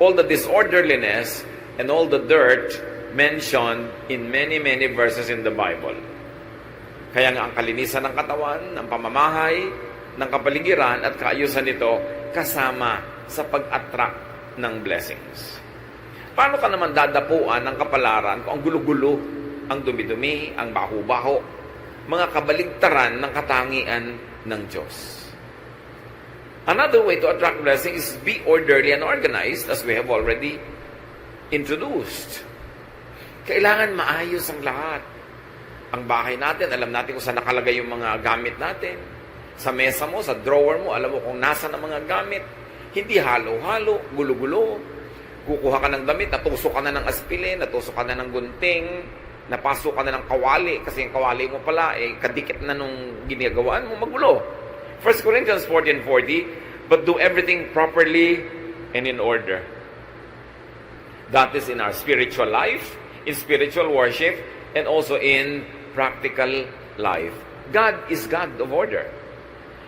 all the disorderliness and all the dirt mentioned in many, many verses in the Bible. Kaya nga ang kalinisan ng katawan, ng pamamahay, ng kapaligiran at kaayusan nito kasama sa pag-attract ng blessings. Paano ka naman dadapuan ng kapalaran kung ang gulo-gulo, ang dumi-dumi, ang baho-baho, mga kabaligtaran ng katangian ng Diyos? Another way to attract blessing is be orderly and organized, as we have already introduced. Kailangan maayos ang lahat. Ang bahay natin, alam natin kung saan nakalagay yung mga gamit natin. Sa mesa mo, sa drawer mo, alam mo kung nasa ang mga gamit. Hindi halo-halo, gulo-gulo. Kukuha ka ng damit, natusok ka na ng aspilin, natusok ka na ng gunting, napasok ka na ng kawali, kasi yung kawali mo pala, kadikit na nung ginagawaan mo, magulo. 1 Corinthians 14:40, but do everything properly and in order. That is in our spiritual life, in spiritual worship, and also in practical life. God is God of order.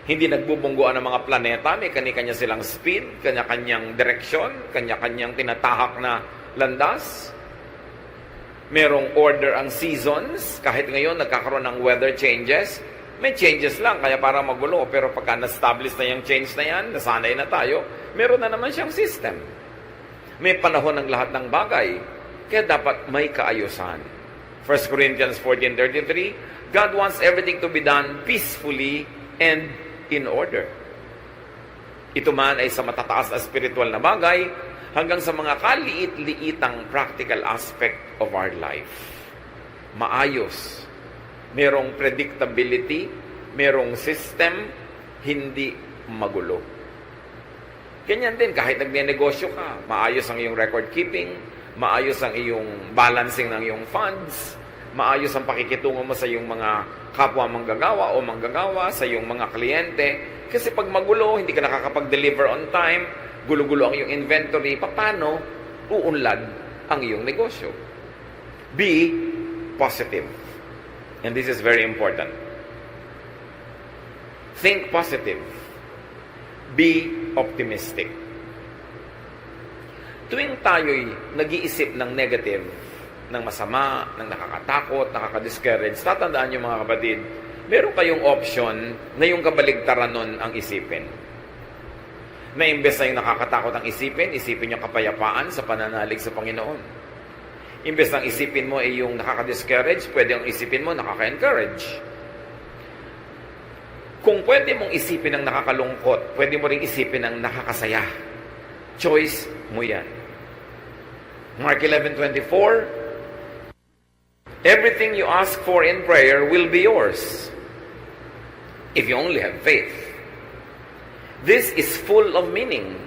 Hindi nagbubungguan ng mga planeta, may kanya-kanya silang speed, kanya-kanyang direksyon, kanya-kanyang tinatahak na landas. Merong order ang seasons, kahit ngayon nagkakaroon ng weather changes, may changes lang, kaya para magulo. Pero pagka na-establish na yung change na yan, nasanay na tayo, meron na naman siyang system. May panahon ng lahat ng bagay, kaya dapat may kaayusan. 1 Corinthians 14:33, God wants everything to be done peacefully and in order. Ito man ay sa matataas na spiritual na bagay, hanggang sa mga kaliit-liitang practical aspect of our life. Maayos. Merong predictability, merong system, hindi magulo. Ganyan din, kahit nagnenegosyo ka, maayos ang iyong record keeping, maayos ang iyong balancing ng iyong funds, maayos ang pakikitungo mo sa iyong mga kapwa manggagawa o manggagawa, sa iyong mga kliyente. Kasi pag magulo, hindi ka nakakapag-deliver on time, gulo-gulo ang iyong inventory, paano uunlad ang iyong negosyo? Be positive. And this is very important. Think positive. Be optimistic. Tuwing tayo'y nag-iisip ng negative, ng masama, ng nakakatakot, nakaka-discourage, tatandaan niyo mga kapatid, meron kayong option na yung kabaligtaran nun ang isipin. Na imbes na yung nakakatakot ang isipin niyo kapayapaan sa pananalig sa Panginoon. Imbes ng isipin mo ay yung nakaka-discourage, pwede ang isipin mo nakaka-encourage. Kung pwede mong isipin ang nakakalungkot, pwede mo rin isipin ang nakakasaya. Choice mo yan. Mark 11:24, everything you ask for in prayer will be yours, if you only have faith. This is full of meaning.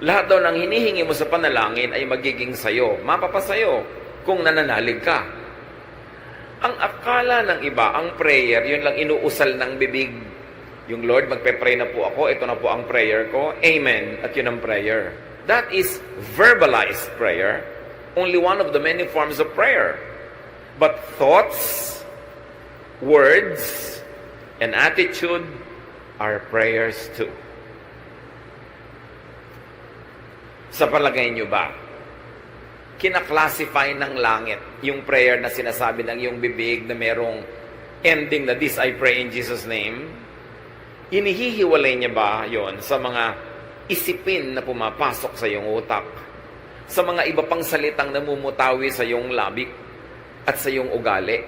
Lahat daw ng hinihingi mo sa panalangin ay magiging sayo, mapapasayo, kung nananalig ka. Ang akala ng iba, ang prayer, yun lang inuusal ng bibig. Yung Lord, magpe-pray na po ako, ito na po ang prayer ko, amen, at yun ang prayer. That is verbalized prayer, only one of the many forms of prayer. But thoughts, words, and attitude are prayers too. Sa palagay nyo ba, kinaklasify ng langit yung prayer na sinasabi ng iyong bibig na merong ending na this I pray in Jesus' name? Inihihiwalay niya ba yon sa mga isipin na pumapasok sa iyong utak? Sa mga iba pang salitang namumutawi sa iyong labik at sa iyong ugali?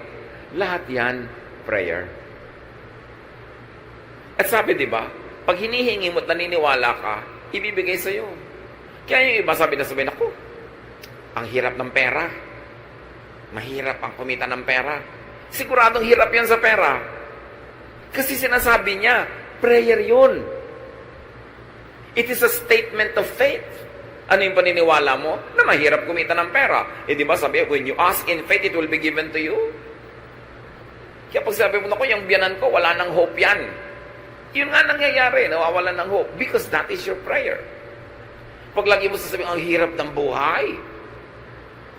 Lahat yan, prayer. At sabi, di ba, pag hinihingi mo at naniniwala ka, ibibigay sa iyo. Kaya yung iba sabi ako, ang hirap ng pera. Mahirap ang kumita ng pera. Siguradong hirap yan sa pera. Kasi sinasabi niya, prayer yun. It is a statement of faith. Ano yung paniniwala mo? Na mahirap kumita ng pera. Di ba sabi, when you ask in faith, it will be given to you. Kaya pag sabi mo, naku, yung biyanan ko, wala nang hope yan. Yun nga nangyayari, nawawalan ng hope. Because that is your prayer. Pag lagi mo sasabihin, ang hirap ng buhay.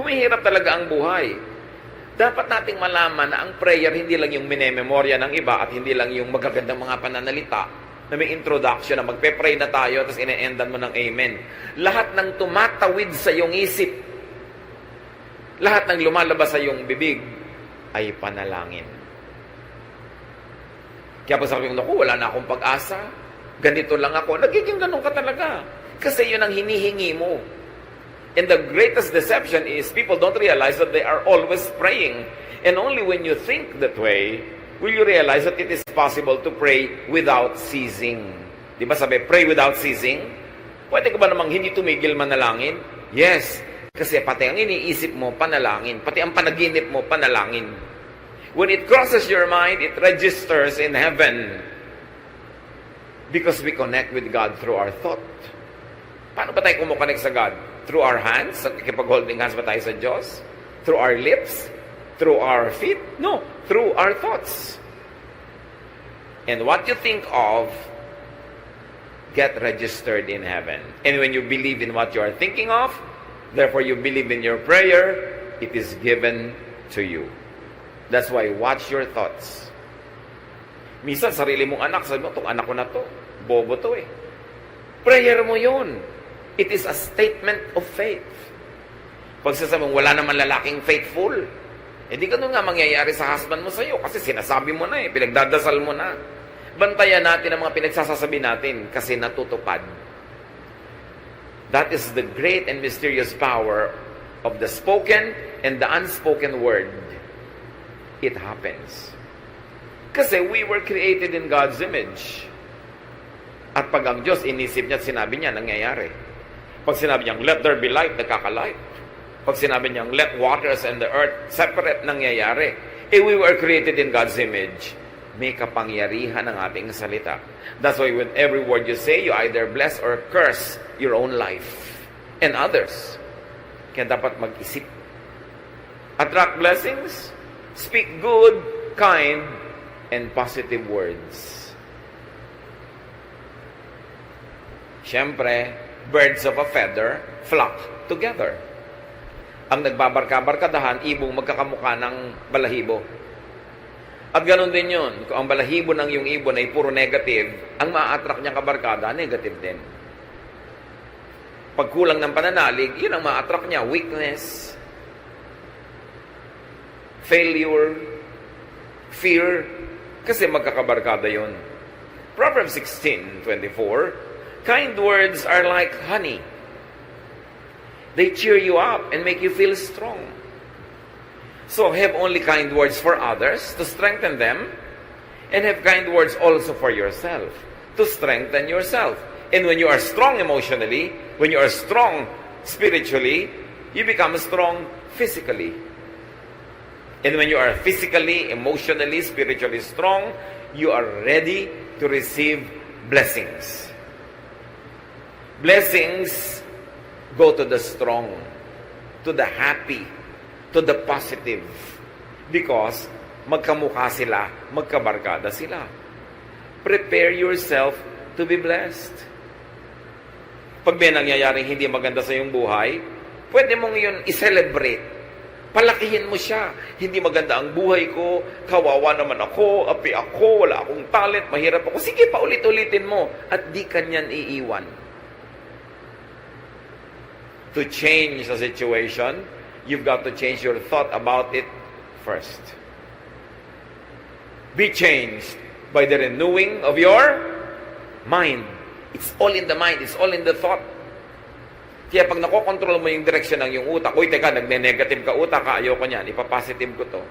Humihirap talaga ang buhay. Dapat nating malaman na ang prayer hindi lang yung minememorya ng iba at hindi lang yung magagandang mga pananalita. na may introduction na magpe-pray na tayo tapos ine-endan mo ng amen. Lahat ng tumatawid sa iyong isip, lahat ng lumalabas sa iyong bibig ay panalangin. Kaya pag sabi ko, wala na akong pag-asa, ganito lang ako, nagiging ganun ka talaga. Kasi yun ang hinihingi mo. And the greatest deception is people don't realize that they are always praying. And only when you think that way, will you realize that it is possible to pray without ceasing. Di ba sabi, pray without ceasing? Pwede ka ba namang hindi tumigil manalangin? Yes. Kasi pati ang iniisip mo, panalangin. Pati ang panaginip mo, panalangin. When it crosses your mind, it registers in heaven. Because we connect with God through our thought. Paano ba tayo kumukonect sa God? Through our hands? Kipag-holding hands ba tayo sa Diyos? Through our lips? Through our feet? No. Through our thoughts. And what you think of, get registered in heaven. And when you believe in what you are thinking of, therefore you believe in your prayer, it is given to you. That's why watch your thoughts. Minsan, sarili mong anak, sabi mo, itong anak ko na to, bobo to eh. Prayer mo yun. It is a statement of faith. Pag sasabi mo, wala naman lalaking faithful, hindi ganun nga mangyayari sa husband mo sa'yo kasi sinasabi mo na eh, pinagdadasal mo na. Bantayan natin ang mga pinagsasasabi natin kasi natutupad. That is the great and mysterious power of the spoken and the unspoken word. It happens. Kasi we were created in God's image. At pag ang Diyos inisip niya at sinabi niya, nangyayari. Pag sinabi niyang, let there be light, nagkakalight. Pag sinabi niyang, let waters and the earth separate, nangyayari. We were created in God's image. May kapangyarihan ang ating salita. That's why with every word you say, you either bless or curse your own life and others. Kaya dapat mag-isip. Attract blessings, speak good, kind, and positive words. Siyempre, birds of a feather flock together. Ang nagbabarka-barkadahan, ibong magkakamukha ng balahibo. At ganoon din yun. Kung ang balahibo ng yung ibon ay puro negative, ang ma-attract niyang kabarkada, negative din. Pag kulang ng pananalig, yun ang ma-attract niya. Weakness, failure, fear, kasi magkakabarkada yun. Proverbs 16:24, kind words are like honey. They cheer you up and make you feel strong. So have only kind words for others to strengthen them, and have kind words also for yourself to strengthen yourself. And when you are strong emotionally, when you are strong spiritually, you become strong physically. And when you are physically, emotionally, spiritually strong, you are ready to receive blessings. Blessings go to the strong, to the happy, to the positive. Because magkamukha sila, magkabarkada sila. Prepare yourself to be blessed. Pag may nangyayaring hindi maganda sa iyong buhay, pwede mong yun i-celebrate. Palakihin mo siya. Hindi maganda ang buhay ko, kawawa naman ako, api ako, wala akong talent, mahirap ako. Sige, paulit-ulitin mo at di kanyan iiwan. To change the situation, you've got to change your thought about it first. Be changed by the renewing of your mind. It's all in the mind. It's all in the thought. Kaya pag nakokontrol mo yung direksyon ng yung utak, uy, teka, nagne-negative ka utak, ayoko niyan, ipapositive ko to.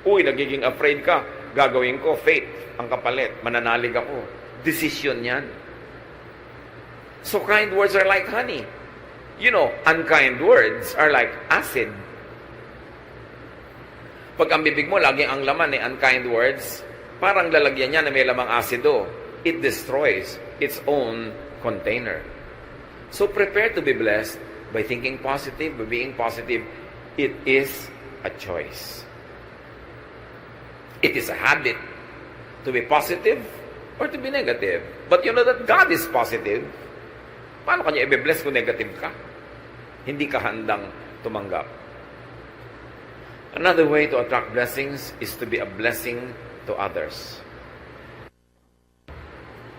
Uy, nagiging afraid ka, gagawin ko, faith, ang kapalit, mananalig ako. Decision yan. So kind words are like honey. You know, unkind words are like acid. Pag ang bibig mo, laging ang laman unkind words, parang lalagyan niya na may lamang asido. It destroys its own container. So prepare to be blessed by thinking positive, by being positive. It is a choice. It is a habit to be positive or to be negative. But you know that God is positive. Paano kanya i-bless kung negative ka? Hindi ka handang tumanggap. Another way to attract blessings is to be a blessing to others.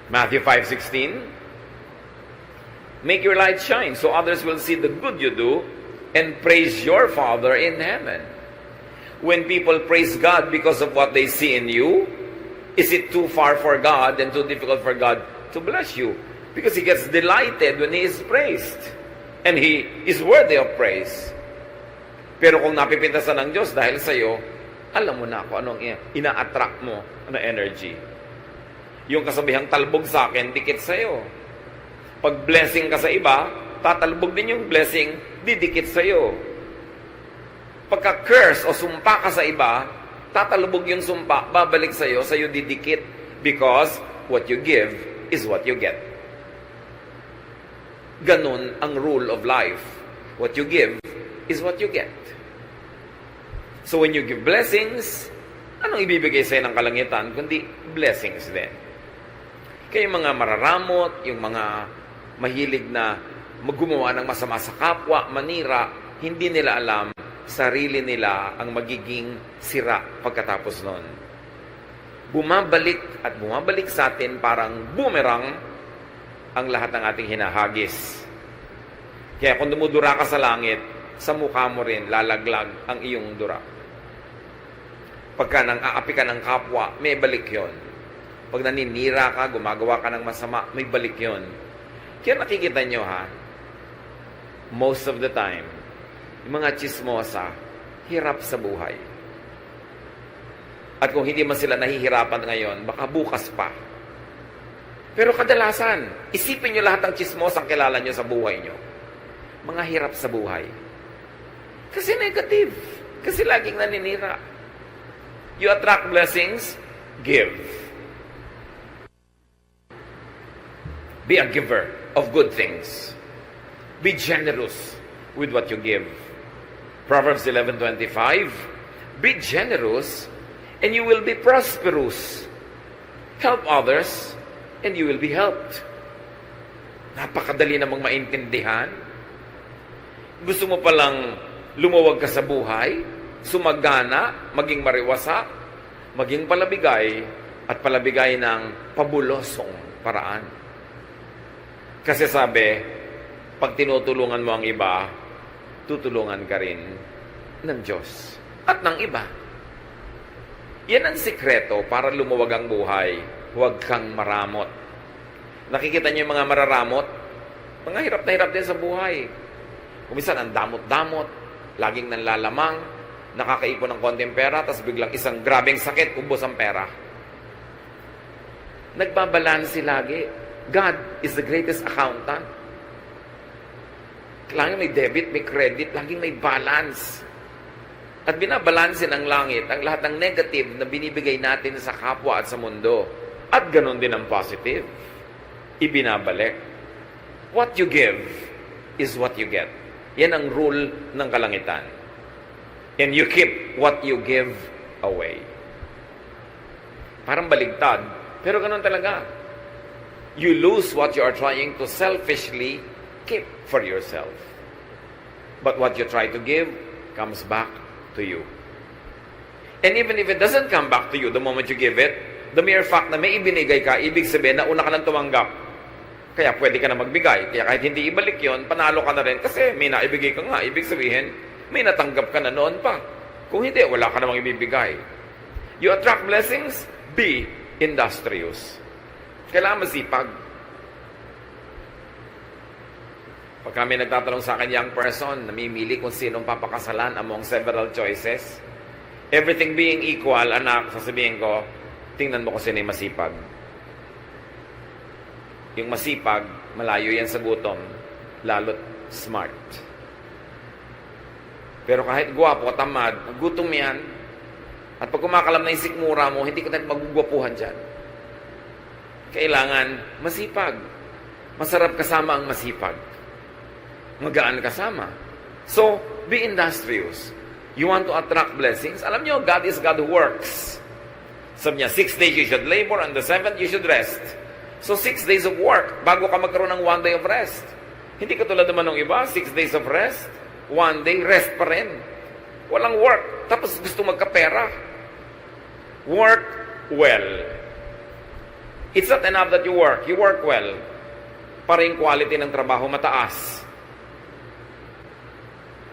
Matthew 5:16, make your light shine so others will see the good you do and praise your Father in heaven. When people praise God because of what they see in you, is it too far for God and too difficult for God to bless you? Because He gets delighted when He is praised. And He is worthy of praise. Pero kung napipintasan ng Diyos dahil sa iyo, alam mo na kung anong ina-attract mo na energy. Yung kasabihang talbog sa akin, dikit sa iyo. Pag blessing ka sa iba, tatalbog din yung blessing, didikit sa iyo. Pagka curse o sumpa ka sa iba, tatalbog yung sumpa, babalik sa iyo didikit. Because what you give is what you get. Ganun ang rule of life. What you give is what you get. So when you give blessings, anong ibibigay sa'yo ng kalangitan kundi blessings din? Kaya yung mga mararamot, yung mga mahilig na gumawa ng masama sa kapwa, manira, hindi nila alam, sarili nila ang magiging sira pagkatapos nun. Bumabalik at bumabalik sa atin parang boomerang ang lahat ng ating hinahagis. Kaya kung dumudura ka sa langit, sa mukha mo rin lalaglag ang iyong dura. Pagka nang aapi ka ng kapwa, may balik yon. Pag naninira ka, gumagawa ka ng masama, may balik yon. Kaya nakikita nyo ha, most of the time, yung mga chismosa, hirap sa buhay. At kung hindi man sila nahihirapan ngayon, baka bukas pa. Pero kadalasan, isipin nyo lahat ng chismosa ang kilala nyo sa buhay nyo. Mga hirap sa buhay. Kasi negative. Kasi laging naninira. You attract blessings, give. Be a giver of good things. Be generous with what you give. Proverbs 11:25, be generous and you will be prosperous. Help others and you will be helped. Napakadali namang maintindihan. Gusto mo palang lumuwag ka sa buhay, sumagana, maging mariwasa, maging palabigay, at palabigay ng pabulosong paraan. Kasi sabi, pag tinutulungan mo ang iba, tutulungan ka rin ng Diyos at ng iba. Yan ang sikreto para lumuwag ang buhay. Huwag kang maramot. Nakikita niyo yung mga mararamot? Mga hirap na hirap din sa buhay. Kuminsan, ang damot-damot, laging nanlalamang, nakakaipon ng konting pera, tapos biglang isang grabing sakit, ubos ang pera. Nagbabalansi lagi. God is the greatest accountant. Laging may debit, may credit, laging may balance. At binabalansin ng langit ang lahat ng negative na binibigay natin sa kapwa at sa mundo. At ganun din ang positive. Ibinabalik. What you give is what you get. Yan ang rule ng kalangitan. And you keep what you give away. Parang baligtad, pero ganun talaga. You lose what you are trying to selfishly keep for yourself. But what you try to give comes back to you. And even if it doesn't come back to you the moment you give it, the mere fact na may ibinigay ka, ibig sabihin na una ka nang tumanggap. Kaya pwede ka na magbigay. Kaya kahit hindi ibalik yon, panalo ka na rin kasi may naibigay ka nga. Ibig sabihin, may natanggap ka na noon pa. Kung hindi, wala ka namang ibibigay. You attract blessings, be industrious. Kailangan masipag. Pag kami nagtatanong sa akin, young person, namimili kung sinong papakasalan among several choices, everything being equal, anak, sasabihin ko, tingnan mo kung sino yung masipag. Yung masipag, malayo yan sa gutom, lalo't smart. Pero kahit gwapo, tamad, gutom yan, at pag kumakalam na yung sikmura mo, hindi ka tayo magugwapuhan dyan. Kailangan masipag. Masarap kasama ang masipag. Magaan kasama. So, be industrious. You want to attract blessings? Alam nyo, God is God who works. Sabi niya, 6 days you should labor, and the 7th you should rest. So, 6 days of work, bago ka magkaroon ng 1 day of rest. Hindi katulad naman ng iba, 6 days of rest, 1 day, rest pa rin. Walang work, tapos gusto magkapera. Work well. It's not enough that you work. You work well. Para yung quality ng trabaho mataas.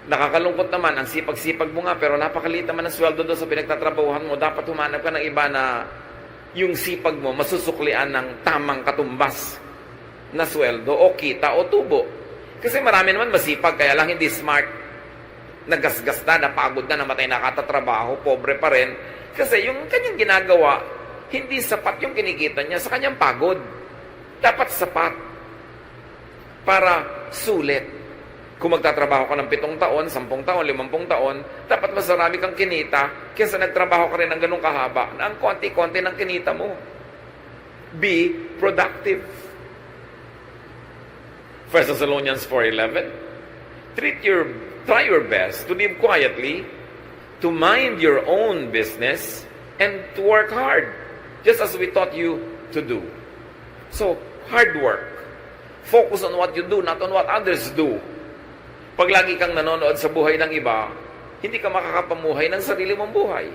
Nakakalungkot naman, ang sipag-sipag mo nga, pero napakaliit naman ang sweldo doon sa pinagtatrabahuhan mo. Dapat humanap ka ng iba na yung sipag mo masusuklian ng tamang katumbas na sweldo o kita o tubo. Kasi marami naman masipag, kaya lang hindi smart. Nagasgas na, napagod na, namatay na katatrabaho, pobre pa rin. Kasi yung kanyang ginagawa, hindi sapat yung kinikita niya sa kanyang pagod. Dapat sapat para sulit. Kung magtatrabaho ka ng 7 taon, 10 taon, 50 taon, dapat mas marami kang kinita kaysa nagtrabaho ka rin ng ganung kahaba na ang konti-konti ng kinita mo. Be productive. 1 Thessalonians 4:11. Try your best to live quietly, to mind your own business, and to work hard, just as we taught you to do. So, hard work. Focus on what you do, not on what others do. Pag lagi kang nanonood sa buhay ng iba, hindi ka makakapamuhay ng sarili mong buhay.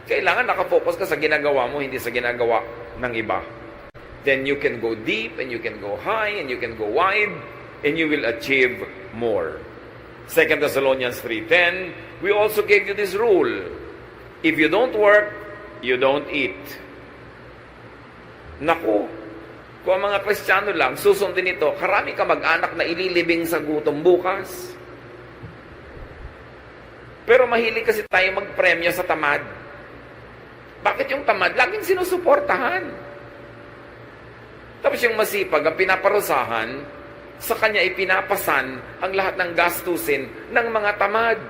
Kailangan nakafocus ka sa ginagawa mo, hindi sa ginagawa ng iba. Then you can go deep, and you can go high, and you can go wide, and you will achieve more. 2 Thessalonians 3:10, we also gave you this rule. If you don't work, you don't eat. Naku, kung ang mga Kristiyano lang, susundin ito, karami ka mag-anak na ililibing sa gutom bukas. Pero mahilig kasi tayo magpremyo sa tamad. Bakit yung tamad? Laging sinusuportahan. Tapos yung masipag, ang pinaparusahan, sa kanya ipinapasan ang lahat ng gastusin ng mga tamad.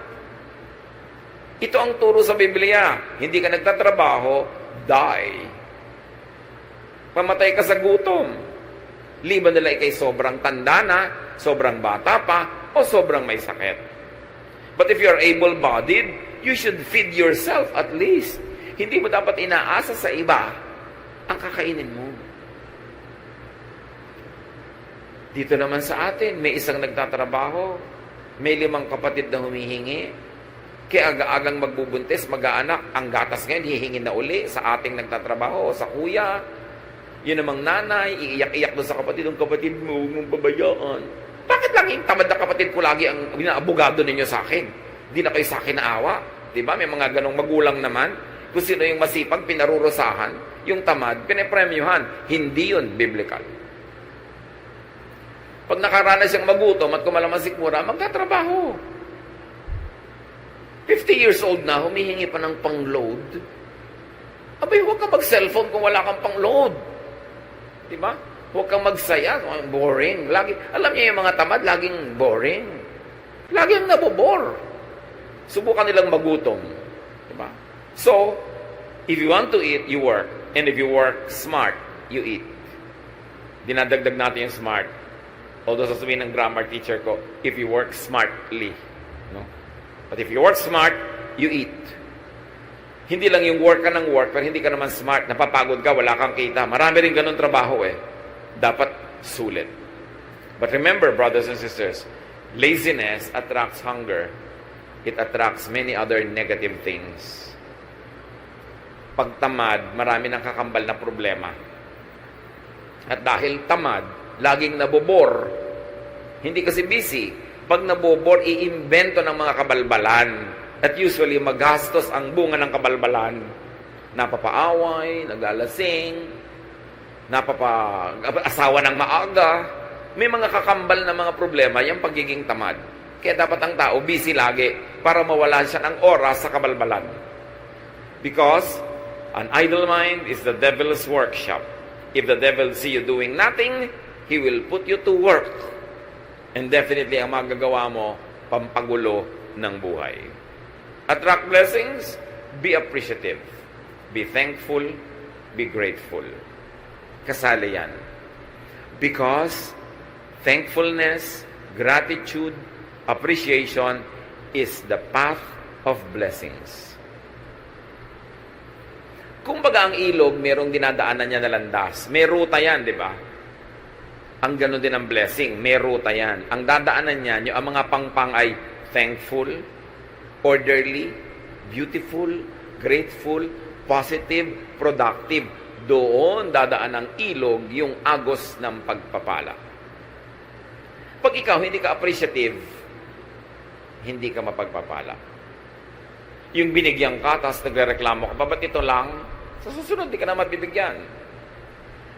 Ito ang turo sa Biblia. Hindi ka nagtatrabaho, die. Mamatay ka sa gutom. Liban nila ikay sobrang tanda na, sobrang bata pa, o sobrang may sakit. But if you're able-bodied, you should feed yourself at least. Hindi mo dapat inaasa sa iba ang kakainin mo. Dito naman sa atin, may isang nagtatrabaho, may 5 kapatid na humihingi, kaya aga-agang magbubuntis, mag-aanak, ang gatas ngayon, hihingin na uli sa ating nagtatrabaho, sa kuya. Yun namang nanay, iiyak-iyak doon sa kapatid, ang kapatid mo, huwag mong pabayaan. Bakit lang yung tamad na kapatid ko lagi ang abogado ninyo sa akin? Hindi na kayo sa akin naawa. Diba? May mga ganong magulang naman. Kung sino yung masipag, pinarurusahan. Yung tamad, pinapremyuhan. Hindi yun biblical. Pag nakaranas siyang magutom at kumalaman sikmura, magtatrabaho. 50 years old na, humihingi pa ng pang-load. Abay, huwag kang mag-cellphone kung wala kang pang-load. Diba? Huwag kang magsaya. Boring. Lagi, alam niyo yung mga tamad, laging boring. Lagi ang nabobore. Subukan nilang magutom. Diba? So, if you want to eat, you work. And if you work smart, you eat. Dinadagdag natin yung smart. Although sasabihin ng grammar teacher ko, if you work smartly. No? But if you work smart, you eat. Hindi lang yung work ka ng work, pero hindi ka naman smart, napapagod ka, wala kang kita. Marami rin ganun trabaho eh. Dapat sulit. But remember, brothers and sisters, laziness attracts hunger. It attracts many other negative things. Pagtamad, marami nang kakambal na problema. At dahil tamad, laging nabobor. Hindi kasi busy. Pag nabobor, iimbento ng mga kabalbalan. At usually, magastos ang bunga ng kabalbalan. Napapaaway, naglalasing, asawa ng maaga. May mga kakambal na mga problema, yung pagiging tamad. Kaya dapat ang tao busy lagi para mawala siya ng oras sa kabalbalan. Because an idle mind is the devil's workshop. If the devil see you doing nothing, he will put you to work. And definitely, ang magagawa mo, pampagulo ng buhay. Attract blessings, be appreciative. Be thankful, be grateful. Kasali yan. Because thankfulness, gratitude, appreciation is the path of blessings. Kumbaga ang ilog, merong dinadaanan niya na landas. May ruta yan, di ba? Ang gano'n din ang blessing, may ruta yan. Ang dadaanan niya, yung ang mga pangpang ay thankful, orderly, beautiful, grateful, positive, productive. doon dadaan ng ilog yung agos ng pagpapala. Pag ikaw hindi ka appreciative, hindi ka mapagpapala. Yung binigyan ka, tapos nagrereklamo ka, ba't ito lang? Sa susunod, di ka na mabibigyan.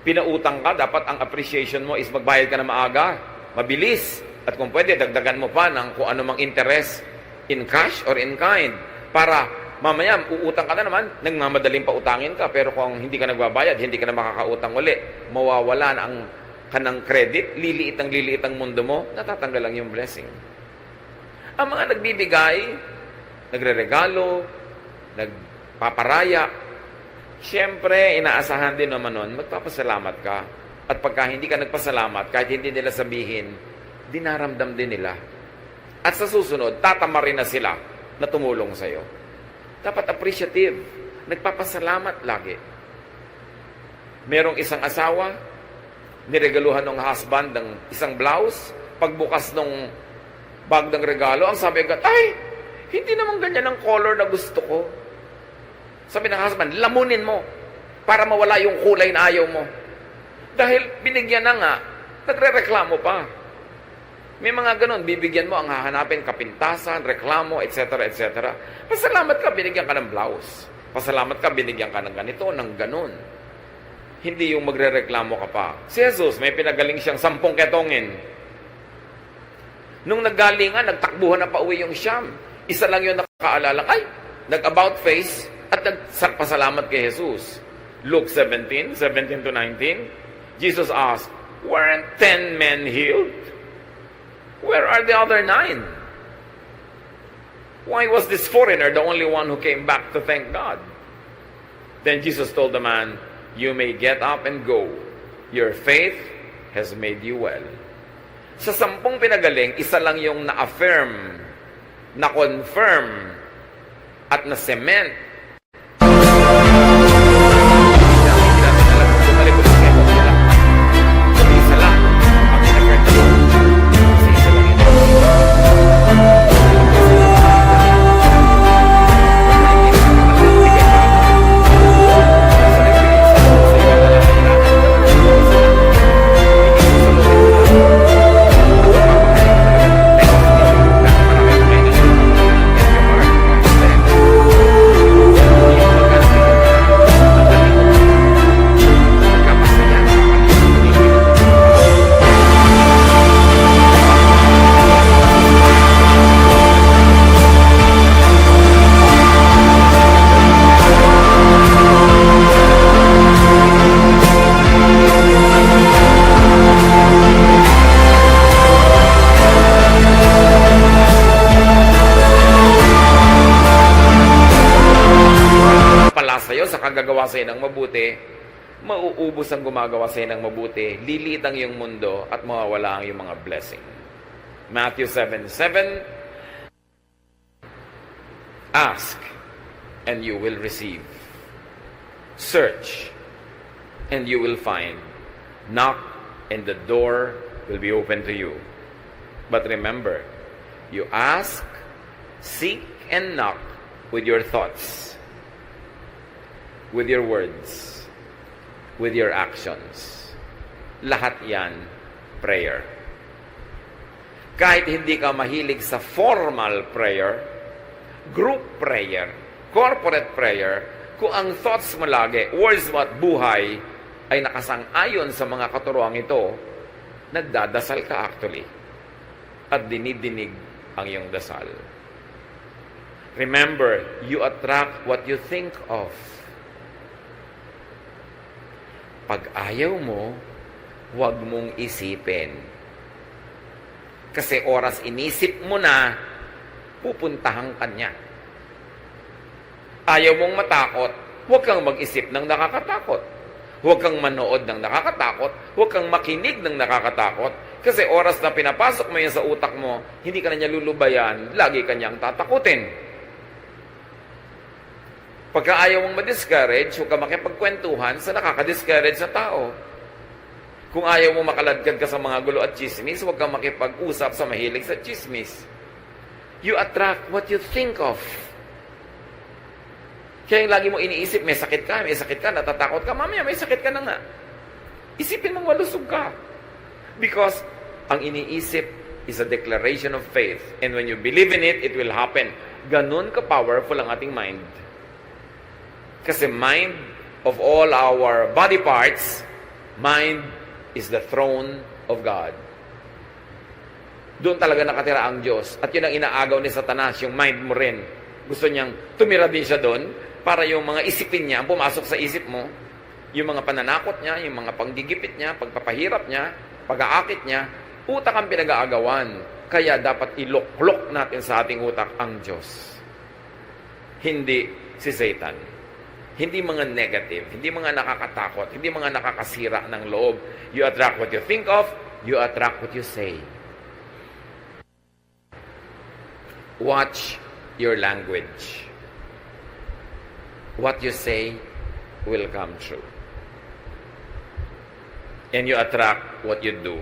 Pinautang ka, dapat ang appreciation mo is magbayad ka na maaga, mabilis. At kung pwede, dagdagan mo pa ng kung ano mang interest in cash or in kind. Para mamaya, uutang ka na naman, nagmamadaling pautangin ka. Pero kung hindi ka nagbabayad, hindi ka na makakautang uli. Mawawala na ang kanang credit, liliit ang mundo mo, natatanggal lang yung blessing. Ang mga nagbibigay, nagreregalo, nagpaparaya, siyempre, inaasahan din naman nun, magpapasalamat ka. At pagka hindi ka nagpasalamat, kahit hindi nila sabihin, dinaramdam din nila. At sa susunod, tatama rin na sila na tumulong sa'yo. Dapat appreciative. Nagpapasalamat lagi. Merong isang asawa, niregaluhan ng husband ng isang blouse, pagbukas ng bag ng regalo, ang sabi agad, ay, hindi naman ganyan ang color na gusto ko. Sabi ng husband, lamunin mo para mawala yung kulay na ayaw mo. Dahil binigyan na nga, nagre-reklamo pa. May mga ganon, bibigyan mo ang hahanapin, kapintasan, reklamo, etc., etc. Pasalamat ka, binigyan ka ng blouse. Pasalamat ka, binigyan ka ng ganito, ng ganon. Hindi yung magre-reklamo ka pa. Si Jesus, may pinagaling siyang 10 ketongin. Nung naggalingan, nagtakbuhan na pa uwi yung Siyam. Isa lang yung nakaalala, ay, nag-about face at nagpasalamat kay Jesus. Luke 17:17-19, Jesus asked, weren't 10 men healed? Where are the other 9? Why was this foreigner the only one who came back to thank God? Then Jesus told the man, you may get up and go. Your faith has made you well. Sa 10 pinagaling, isa lang yung na-affirm, na-confirm, at na-cement. Gagawa sa'yo ng mabuti, mauubos ang gumagawa sa'yo ng mabuti, lilitang yung mundo at mawawala ang yung mga blessing. Matthew 7:7, ask and you will receive. Search and you will find. Knock and the door will be open to you. But remember, you ask, seek, and knock with your thoughts, with your words, with your actions. Lahat yan, prayer. Kahit hindi ka mahilig sa formal prayer, group prayer, corporate prayer, kung ang thoughts mo lagi, words mo at buhay, ay nakasang-ayon sa mga katuruang ito, nagdadasal ka actually. At dinidinig ang iyong dasal. Remember, you attract what you think of. Pag ayaw mo, huwag mong isipin. Kasi oras inisip mo na, pupuntahan ka niya. Ayaw mong matakot, huwag kang mag-isip ng nakakatakot. Huwag kang manood ng nakakatakot, huwag kang makinig ng nakakatakot. Kasi oras na pinapasok mo yan sa utak mo, hindi ka na niya lulubayan, lagi ka niyang tatakutin. Pagka ayaw mong ma-discourage, huwag ka makipagkwentuhan sa nakaka-discourage sa tao. Kung ayaw mong makaladkad ka sa mga gulo at chismis, huwag ka makipag-usap sa mahilig sa chismis. You attract what you think of. Kaya yung lagi mo iniisip, may sakit ka, natatakot ka, mamaya may sakit ka na nga. Isipin mong malusog ka. Because ang iniisip is a declaration of faith. And when you believe in it, it will happen. Ganun ka-powerful ang ating mind. Kasi mind of all our body parts, mind is the throne of God. Doon talaga nakatira ang Diyos. At yun ang inaagaw ni Satanas, yung mind mo rin. Gusto niyang tumira din siya doon para yung mga isipin niya, ang pumasok sa isip mo, yung mga pananakot niya, yung mga panggigipit niya, pagpapahirap niya, pag-aakit niya, utak ang pinag-aagawan. Kaya dapat iluklok natin sa ating utak ang Diyos. Hindi si Satan. Hindi mga negative, hindi mga nakakatakot, hindi mga nakakasira ng loob. You attract what you think of, you attract what you say. Watch your language. What you say will come true. And you attract what you do.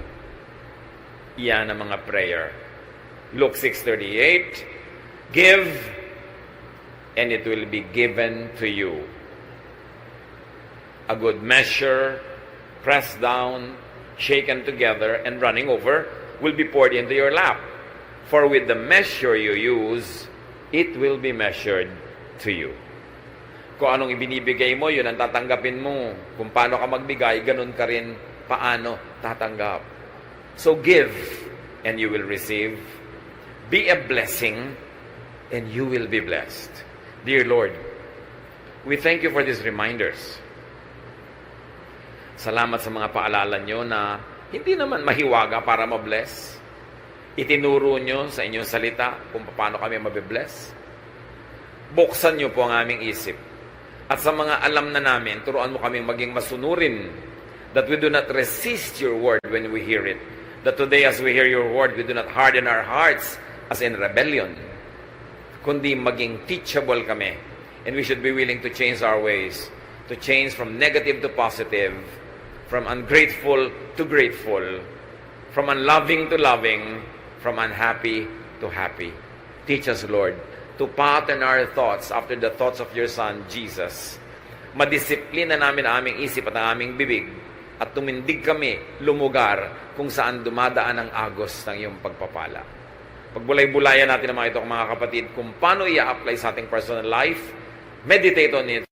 Iyan ang mga prayer. Luke 6:38, give, and it will be given to you. A good measure, pressed down, shaken together, and running over, will be poured into your lap. For with the measure you use, it will be measured to you. Kung anong ibinibigay mo, yun ang tatanggapin mo. Kung paano ka magbigay, ganun ka rin paano tatanggap. So give, and you will receive. Be a blessing, and you will be blessed. Dear Lord, we thank you for these reminders. Salamat sa mga paalala nyo na hindi naman mahiwaga para mabless. Itinuro nyo sa inyong salita kung paano kami mabibless. Buksan nyo po ang aming isip. At sa mga alam na namin, turuan mo kaming maging masunurin, that we do not resist your word when we hear it. That today as we hear your word, we do not harden our hearts as in rebellion, kundi maging teachable kami. And we should be willing to change our ways, to change from negative to positive, from ungrateful to grateful, from unloving to loving, from unhappy to happy. Teach us, Lord, to pattern our thoughts after the thoughts of your Son, Jesus. Madisiplina namin ang aming isip at ang aming bibig at tumindig kami lumugar kung saan dumadaan ang agos ng iyong pagpapala. Pagbulay-bulayan natin ang mga ito, mga kapatid, kung paano i-apply sa ating personal life, meditate on it.